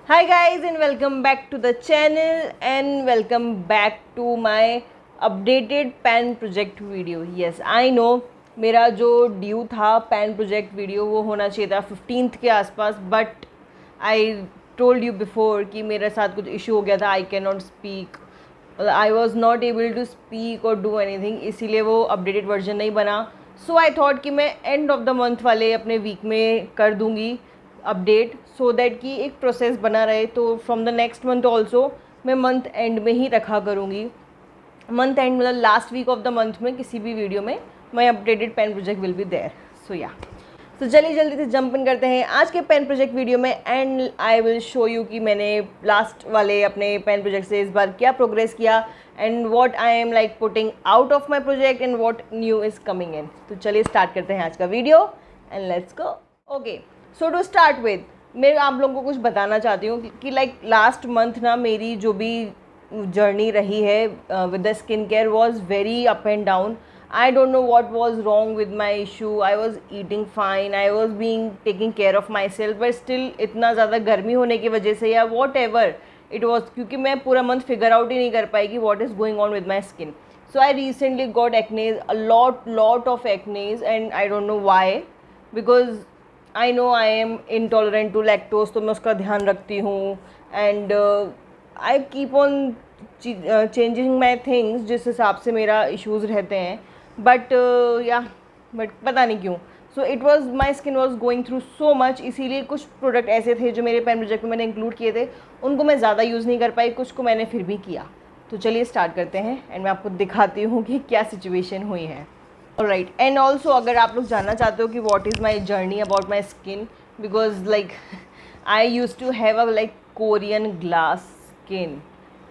Hi guys and welcome back to the channel and welcome back to my updated PAN project video. Yes, I know मेरा जो due था PAN project video वो होना चाहिए था 15th के आसपास, but I told you before कि मेरे साथ कुछ इशू हो गया था. I can not speak, I was not able to speak और डू एनीथिंग, इसीलिए वो अपडेटेड वर्जन नहीं बना. सो आई थॉट कि मैं एंड ऑफ द मंथ वाले अपने वीक में कर दूँगी अपडेट, सो दैट कि एक प्रोसेस बना रहे. तो from the next month also मैं मंथ एंड में ही रखा करूँगी. मंथ एंड मतलब last week of the month में किसी भी वीडियो में my updated pen project will be there. So yeah, तो चलिए जल्दी से जंप इन करते हैं आज के पेन प्रोजेक्ट वीडियो में. And I will show you कि मैंने लास्ट वाले अपने पेन प्रोजेक्ट से इस बार क्या प्रोग्रेस किया and what I am like putting out of my project and what new is coming in. तो चलिए स्टार्ट करते हैं आज का video and let's go. Okay, so to start with मैं आप लोगों को कुछ बताना चाहती हूँ कि लाइक लास्ट मंथ ना मेरी जो भी जर्नी रही है with the skin care was very up and down. I don't know what was wrong with my issue. I was eating fine, I was being taking care of my self, but still इतना ज़्यादा गर्मी होने की वजह से या what ever it was, क्योंकि मैं पूरा मंथ फिगर आउट ही नहीं कर पाई कि what is going on with my skin. So I recently got acnes, a lot of acnes, and I don't know why, because I know I am intolerant to lactose, तो मैं उसका ध्यान रखती हूँ. And I keep on changing my things जिस हिसाब से मेरा इश्यूज़ रहते हैं. बट बट पता नहीं क्यों. So it was my skin was going through so much, इसीलिए कुछ प्रोडक्ट ऐसे थे जो मेरे पेन प्रोजेक्ट में मैंने इंक्लूड किए थे, उनको मैं ज़्यादा यूज़ नहीं कर पाई, कुछ को मैंने फिर भी किया. तो चलिए स्टार्ट करते हैं एंड मैं आपको दिखाती हूँ कि क्या सिचुएशन हुई है. राइट, एंड ऑल्सो अगर आप लोग जानना चाहते हो कि what is my journey about my skin, because like I use to have a like Korean glass skin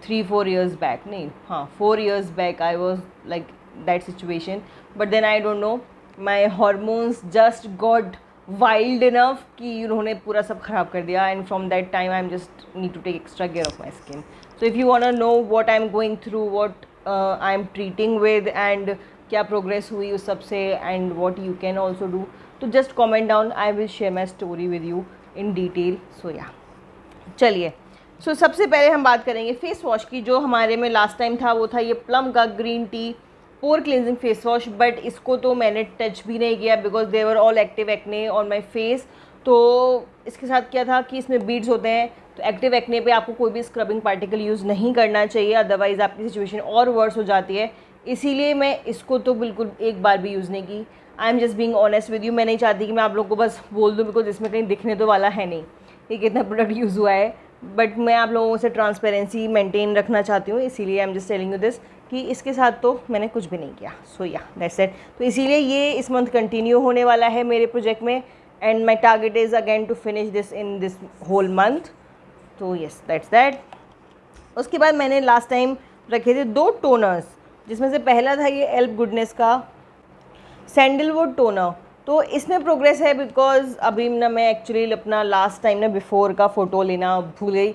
3-4 years back, नहीं हाँ 4 years back I was like that situation. But then I don't know, my hormones just got wild enough कि उन्होंने पूरा सब ख़राब कर दिया. And from that time I am just need to take extra care of my skin. So if you want to know what I am going through, what I am treating with and क्या progress हुई उस सब से and what you can also do, तो just comment down, I will share my story with you in detail. So yeah, चलिए. सो सबसे पहले हम बात करेंगे फेस वॉश की. जो हमारे में लास्ट टाइम था वो था ये प्लम का green tea pore cleansing face wash, but इसको तो मैंने टच भी नहीं किया because they were all active acne on my face. तो इसके साथ क्या था कि इसमें बीड्स होते हैं, तो एक्टिव एक्ने पे आपको कोई भी स्क्रबिंग पार्टिकल यूज़ नहीं करना चाहिए, अदरवाइज़ आपकी सिचुएशन और वर्स हो जाती है. इसीलिए मैं इसको तो बिल्कुल एक बार भी यूज़ नहीं की. आई am just being honest with you. मैं नहीं चाहती कि मैं आप लोगों को बस बोल दूँ, बिकॉज इसमें कहीं दिखने तो वाला है नहीं कि कितना प्रोडक्ट यूज़ हुआ है, बट मैं आप लोगों से ट्रांसपेरेंसी मेंटेन रखना चाहती हूँ, इसीलिए आई am just telling you this कि इसके साथ तो मैंने कुछ भी नहीं किया. सो या, दैट्स इट. तो इसीलिए ये इस मंथ कंटिन्यू होने वाला है मेरे प्रोजेक्ट में, and my target is again to finish this in this whole month. तो येस, दैट्स दैट. उसके बाद मैंने लास्ट टाइम रखे थे 2 टोनर्स, जिसमें से पहला था ये एल्प गुडनेस का सैंडलवुड टोनर. तो इसमें प्रोग्रेस है बिकॉज अभी ना मैं एक्चुअली अपना लास्ट टाइम ना बिफोर का फ़ोटो लेना भूल गई.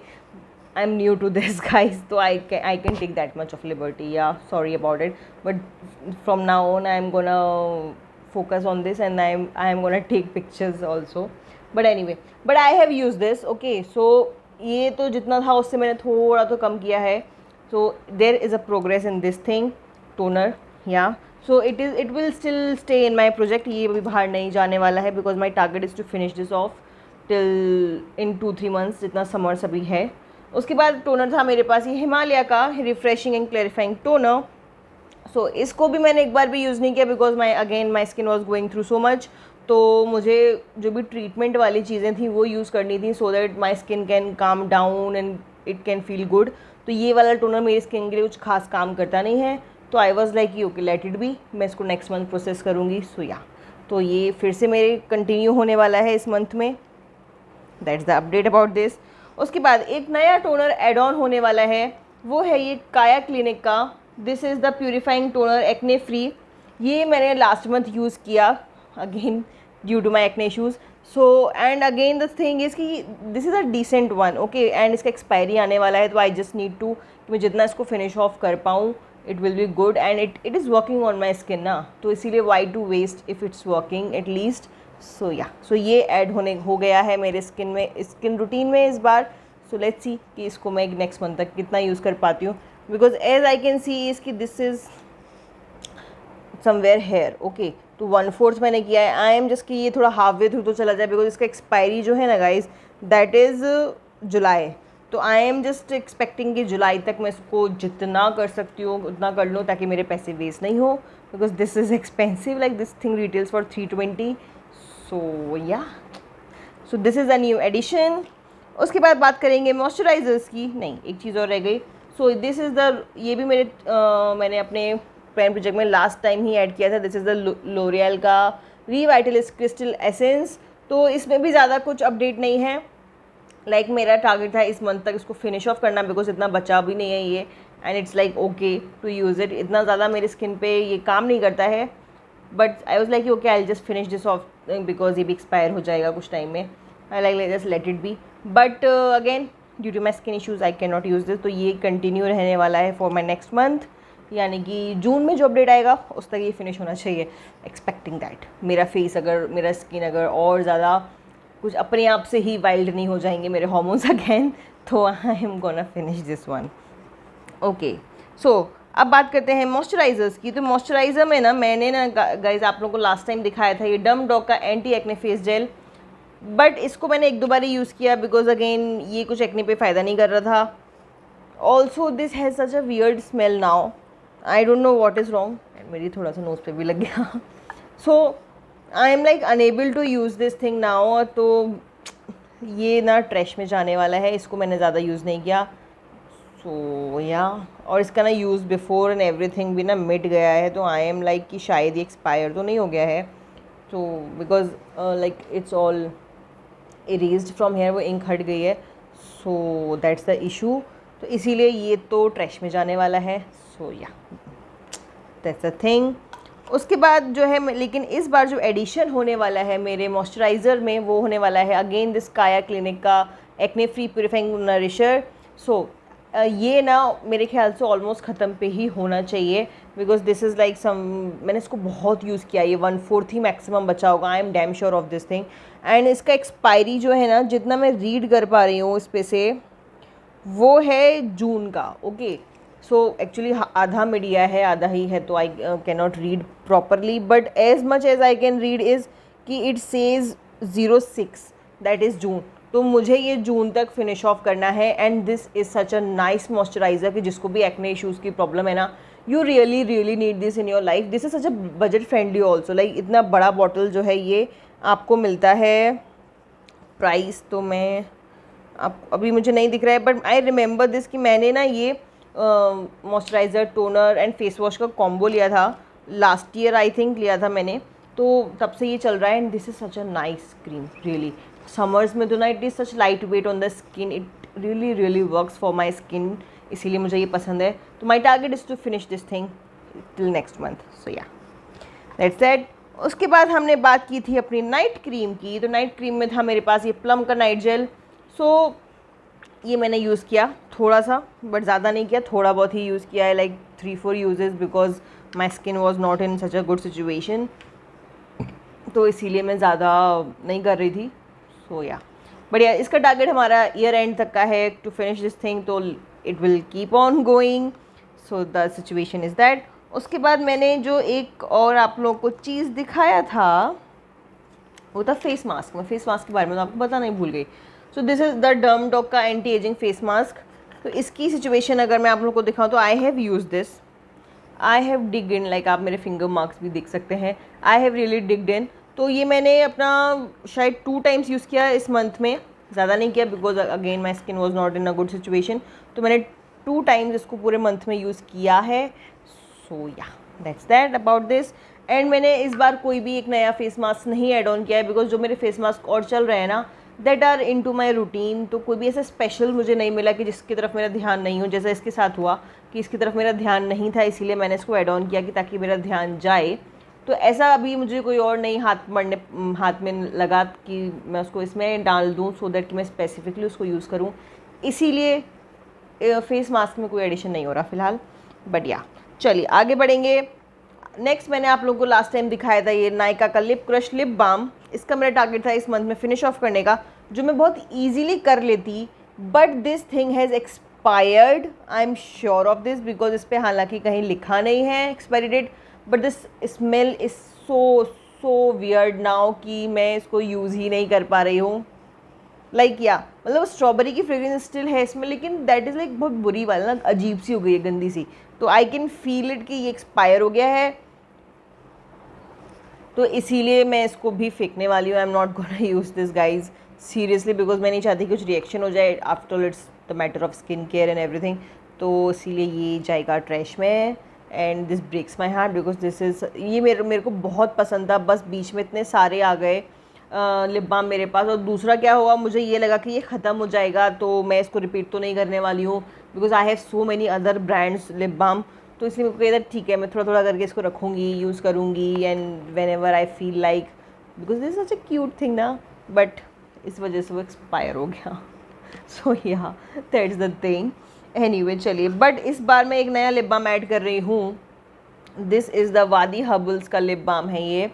I am new to this guys, तो I can take that much of liberty, yeah sorry about it, but from now on I am gonna focus on this and I am gonna take pictures also. But anyway, but I have used this. Okay, so ये तो जितना था उससे मैंने थोड़ा तो कम किया है. So there is a progress in this thing toner. Yeah, so it will still stay in my project. ये भी बाहर नहीं जाने वाला है because my target is to finish this off till in 2-3 months जितना समर्स अभी है. उसके बाद टोनर था मेरे पास ये हिमालय का रिफ्रेशिंग एंड क्लैरिफाइंग टोनर. सो इसको भी मैंने एक बार भी यूज़ नहीं किया because my skin was going through so much. तो मुझे जो भी ट्रीटमेंट वाली चीज़ें थी वो यूज़ करनी थी so that my skin can calm down and it can feel good. तो ये वाला टोनर मेरी स्किन के लिए कुछ खास काम करता नहीं है. तो आई was like okay let it B, मैं इसको नेक्स्ट मंथ प्रोसेस करूँगी. सो या, तो ये फिर से मेरे कंटिन्यू होने वाला है इस मंथ में. That's the update about this. उसके बाद एक नया टोनर एड ऑन होने वाला है, वो है ये काया क्लिनिक का. This is the purifying toner acne free. ये मैंने लास्ट मंथ यूज़ किया again due to my acne issues. So and again the thing is कि this is a decent one. Okay, and इसका एक्सपायरी आने वाला है, तो आई जस्ट नीड टू मैं जितना इसको फिनिश ऑफ कर पाऊँ it will be good and it is working on my skin ना. तो इसीलिए why to waste if it's working at least. So yeah, so ये ऐड हो गया है मेरे स्किन रूटीन में इस बार. सो लेट्स सी कि इसको मैं नेक्स्ट मंथ तक कितना यूज़ कर पाती हूँ, because as I can see is कि this is somewhere here. Okay, तो 1/4 मैंने किया है। आई एम जस्ट कि ये थोड़ा हाफ वे थ्रू तो चला जाए, बिकॉज इसका एक्सपायरी जो है ना गाइज दैट इज़ जुलाई। तो आई एम जस्ट एक्सपेक्टिंग कि जुलाई तक मैं इसको जितना कर सकती हूँ उतना कर लूँ, ताकि मेरे पैसे वेस्ट नहीं हो, because this is expensive, like this thing retails for 320। So yeah, so this is a new edition. उसके बाद बात करेंगे मॉइस्चराइजर्स की। नहीं, एक चीज़ और रह गई। सो दिस इज़ द, ये भी मैंने अपने पेन प्रोजेक्ट में लास्ट टाइम ही ऐड किया था। दिस इज़ द लोरियल का रिवाइटलिस्ट क्रिस्टल एसेंस। तो इसमें भी ज़्यादा कुछ अपडेट नहीं है। लाइक मेरा टारगेट था इस मंथ तक इसको फिनिश ऑफ करना, बिकॉज इतना बचा भी नहीं है ये, and it's like okay to use it. इतना ज़्यादा मेरी स्किन पे ये काम नहीं करता है, but I was like okay I just finish this off, because ये भी एक्सपायर हो जाएगा कुछ टाइम में। I like just let it be, but again due to my skin issues I can not use this. तो ये continue रहने वाला है फॉर माई नेक्स्ट मंथ, यानी कि जून में जो अपडेट आएगा उस तक ये फिनिश होना चाहिए। एक्सपेक्टिंग दैट मेरा फेस अगर, मेरा स्किन अगर और ज़्यादा कुछ अपने आप से ही वाइल्ड नहीं हो जाएंगे मेरे हार्मोन्स अगेन, तो I am gonna finish this one. Okay, so अब बात करते हैं मॉइस्चराइजर्स की। तो मॉइस्चराइज़र में ना मैंने ना गाइज आप लोगों को लास्ट टाइम दिखाया था ये डम डॉग का anti acne face gel, but इसको मैंने 1-2 बार ही यूज़ किया, बिकॉज अगेन ये कुछ एक्ने पे फ़ायदा नहीं कर रहा था। Also this has such a weird smell now, I don't know what is wrong, मेरी थोड़ा सा नोज़ पे भी लग गया। So I am like unable to use this thing now. तो ये ना ट्रैश में जाने वाला है, इसको मैंने ज़्यादा यूज़ नहीं किया। सो या, और इसका ना यूज़ बिफोर एंड एवरीथिंग भी ना मिट गया है, तो आई एम लाइक कि शायद ये एक्सपायर तो नहीं हो गया है। तो because like it's all erased from here, वो इंक हट गई है, सो दैट्स द इशू। तो इसीलिए ये तो ट्रैश में जाने वाला है। सो या, दैट्स द थिंग। उसके बाद जो है, लेकिन इस बार जो एडिशन होने वाला है मेरे मॉइस्चराइज़र में, वो होने वाला है अगेन दिस काया क्लिनिक का एक्ने फ्री प्यूरिफाइंग नरिशर। सो ये ना मेरे ख्याल से ऑलमोस्ट ख़त्म पे ही होना चाहिए, because this is like some, मैंने इसको बहुत यूज़ किया, ये 1/4 ही मैक्सिमम बचा होगा। I am damn sure of this thing. And इसका एक्सपायरी जो है ना, जितना मैं रीड कर पा रही हूँ इस पे से, वो है जून का। ओके, सो एक्चुअली आधा मीडिया है, आधा ही है, तो I can not read properly, but as much as I can read is कि it says 06, that is June. तो मुझे ये जून तक फिनिश ऑफ करना है। And this is such a nice moisturiser कि जिसको भी एक्ने इशूज़ की प्रॉब्लम है ना, you really really need this in your life. This is such a budget friendly also, like इतना बड़ा बॉटल जो है ये आपको मिलता है, प्राइस तो मैं आप अभी मुझे नहीं दिख रहा है, बट आई रिमेंबर दिस कि मैंने ना ये moisturiser, toner and face wash का कॉम्बो लिया था लास्ट ईयर, आई थिंक लिया था मैंने, तो तब से ये चल रहा है। And this is such a nice cream really. Summers में तो ना it is such light weight on the skin, it really really works for my skin, इसीलिए मुझे ये पसंद है। तो my target is to finish this thing till next month. So yeah, that's that. उसके बाद हमने बात की थी अपनी नाइट क्रीम की। तो नाइट क्रीम में था मेरे पास ये प्लम का नाइट जेल। सो ये मैंने यूज़ किया थोड़ा सा, बट ज़्यादा नहीं किया, थोड़ा बहुत ही यूज़ किया है, like 3-4 uses, because my skin was not in such a good situation, तो इसीलिए मैं ज़्यादा नहीं कर रही थी। सो या, बढ़िया। इसका टारगेट हमारा ईयर एंड तक का है टू फिनिश दिस थिंग, तो it will keep on going. So the situation is that. उसके बाद मैंने जो एक और आप लोगों को चीज़ दिखाया था वो था फेस मास्क। मैं फेस मास्क के बारे में तो आपको पता नहीं, भूल गई। सो दिस इज़ द डर्म डॉग का एंटी एजिंग फेस मास्क। तो इसकी सिचुएशन अगर मैं आप लोगों को दिखाऊँ तो I have use this, I have digged in, like आप मेरे फिंगर मार्क्स भी देख सकते हैं, आई हैव रियली डिग्ड इन। तो ये मैंने अपना शायद 2 टाइम्स यूज़ किया इस मंथ में, ज़्यादा नहीं किया, because again my skin was not in a good situation. तो मैंने 2 टाइम्स इसको पूरे मंथ में यूज़ किया है। सो yeah, that's that about this. And मैंने इस बार कोई भी एक नया फेस मास्क नहीं ऐड ऑन किया है, बिकॉज जो मेरे फेस मास्क और चल रहे हैं ना, that are into my routine. तो कोई भी ऐसा स्पेशल मुझे नहीं मिला कि जिसकी तरफ मेरा ध्यान नहीं हो, जैसा इसके साथ हुआ कि इसकी तरफ मेरा ध्यान नहीं था, इसीलिए मैंने इसको ऐड ऑन किया कि ताकि मेरा ध्यान जाए। तो ऐसा अभी मुझे कोई और नहीं हाथ में लगा कि मैं उसको इसमें डाल दूँ, सो दैट कि मैं स्पेसिफिकली उसको यूज़ करूँ, इसीलिए फेस मास्क में कोई एडिशन नहीं हो रहा फ़िलहाल। बट या, चलिए आगे बढ़ेंगे। नेक्स्ट मैंने आप लोगों को लास्ट टाइम दिखाया था ये नायका का लिप क्रश लिप बाम। इसका मेरा टारगेट था इस मंथ में फिनिश ऑफ करने का, जो मैं बहुत ईजीली कर लेती but this thing has expired, I am sure of this because इस पर हालांकि कहीं लिखा नहीं है expiry date, but this smell is so so weird now कि मैं इसको यूज़ ही नहीं कर पा रही हूँ। लाइक या मतलब स्ट्रॉबेरी की फ्रेग्रेंस स्टिल है इसमें, लेकिन दैट इज़ लाइक बहुत बुरी वाली ना, अजीब सी हो गई है, गंदी सी। तो आई कैन फील इट कि ये एक्सपायर हो गया है, तो इसीलिए मैं इसको भी फेंकने वाली हूँ। I am not gonna use this guys seriously, because मैं नहीं चाहती कुछ रिएक्शन हो जाए। After all it's the matter of skin care and everything, तो इसीलिए ये जाएगा ट्रैश में। And this breaks my heart because this is, ये मेरे को बहुत पसंद था, बस बीच में इतने सारे आ गए लिप बाम मेरे पास। और दूसरा क्या हुआ, मुझे ये लगा कि ये ख़त्म हो जाएगा, तो मैं इसको रिपीट तो नहीं करने वाली हूँ because I have so many other brands lip balm. तो इसलिए मेरे को कहता ठीक है, मैं थोड़ा थोड़ा करके इसको रखूँगी, यूज़ करूँगी, and when ever I feel like, because this such A cute thing ना, बट इस वजह से वो एक्सपायर हो गया। सो yeah that's the thing. Anyway चलिए, बट इस बार मैं एक नया लिप बाम ऐड कर रही हूँ। This is the Vaadi herbals का लिप बाम है ये,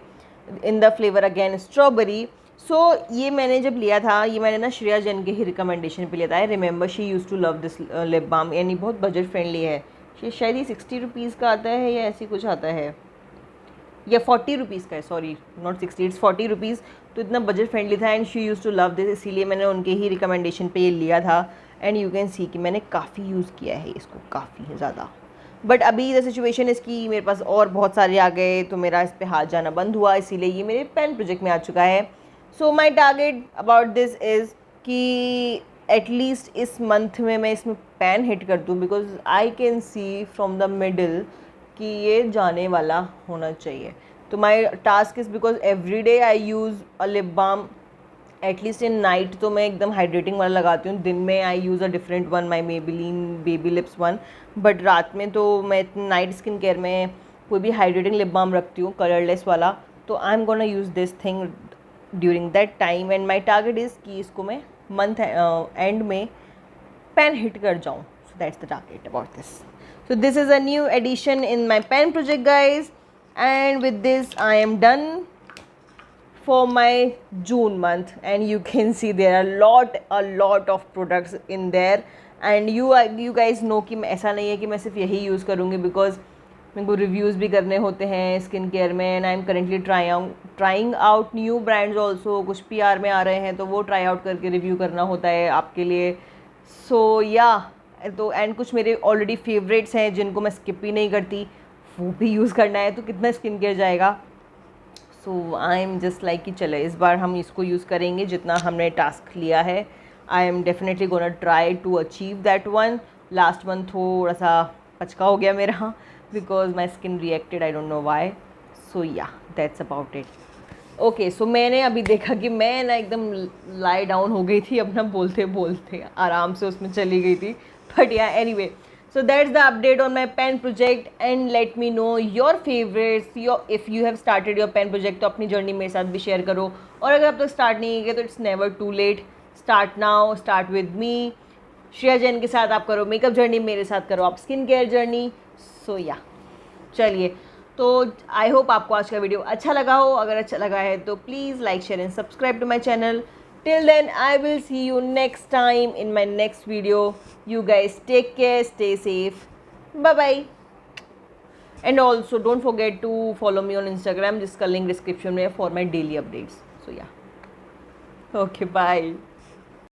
in the flavour again strawberry. So ये मैंने जब लिया था, ये मैंने ना श्रेया जैन के ही रिकमेंडेशन पे लिया था। I remember she use to love this lip balm, यानी बहुत बजट फ्रेंडली है। शायद ये 60 रुपीज़ का आता है या ऐसी कुछ आता है, या 40 रुपीज़ का है, सॉरी नॉट 60, इट्स 40 रुपीज़। तो इतना बजट फ्रेंडली था and she use to love this, इसीलिए मैंने उनके ही रिकमेंडेशन पे ये लिया था। एंड यू कैन सी कि मैंने काफ़ी यूज़ किया है इसको, काफ़ी ज़्यादा। बट अभी द सिचुएशन इसकी मेरे पास और बहुत सारे आ गए, तो मेरा इस पर हाथ जाना बंद हुआ, इसीलिए ये मेरे पेन प्रोजेक्ट में आ चुका है। So my target about this is कि एटलीस्ट इस मंथ में मैं इसमें पेन हिट कर दूँ, because I can see from the middle कि ये जाने वाला होना चाहिए। तो my task is, because every day I use a lip balm, at least in night तो मैं एकदम हाइड्रेटिंग वाला लगाती हूँ, दिन में I use a different one, my Maybelline baby lips one, but रात में तो मैं नाइट स्किन केयर में कोई भी हाइड्रेटिंग लिप बाम रखती हूँ, कलरलेस वाला। तो I am gonna use this thing during that time, and my target is कि इसको मैं मंथ एंड में पेन हिट कर जाऊँ। So that's the target about this. So this is a new addition in my pen project guys, and with this I am done for my June month, and you can see there are a lot of products in there, and you guys know कि ऐसा नहीं है कि मैं सिर्फ यही use करूँगी, because मेरे को रिव्यूज़ भी करने होते हैं स्किन केयर में, and I am currently trying out new brands also. कुछ PR में आ रहे हैं तो वो ट्राई आउट करके रिव्यू करना होता है आपके लिए। सो या तो एंड कुछ मेरे ऑलरेडी फेवरेट्स हैं जिनको मैं स्किप ही नहीं करती, वो भी यूज़ करना है, तो कितना स्किन केयर जाएगा। सो आई एम जस्ट लाइक कि चलो इस बार हम इसको यूज़ करेंगे जितना हमने टास्क लिया है। I am definitely gonna try to achieve that one. Last month थोड़ा सा पचका हो गया मेरा, because my skin reacted, I don't know why. So yeah that's about it. Okay, so मैंने अभी देखा कि मैं ना एकदम लाई डाउन हो गई थी, अपना बोलते बोलते आराम से उसमें चली गई थी। बट या anyway, so that's the update on my pen project, and let me know your favorites, if you have started your pen project तो अपनी जर्नी मेरे साथ भी शेयर करो, और अगर अब तक स्टार्ट नहीं किया तो it's never too late, start now, start with me. Shreya Jain के साथ आप करो मेकअप जर्नी, मेरे साथ करो आप स्किन केयर जर्नी। सो या चलिए, तो आई होप आपको आज का वीडियो अच्छा लगा हो। अगर अच्छा लगा है तो please like share and subscribe to my channel. Till then, I will see you next time in my next video. You guys take care, stay safe. Bye bye. And also, don't forget to follow me on Instagram. जिसका link description में है for my daily updates. So yeah. Okay, bye.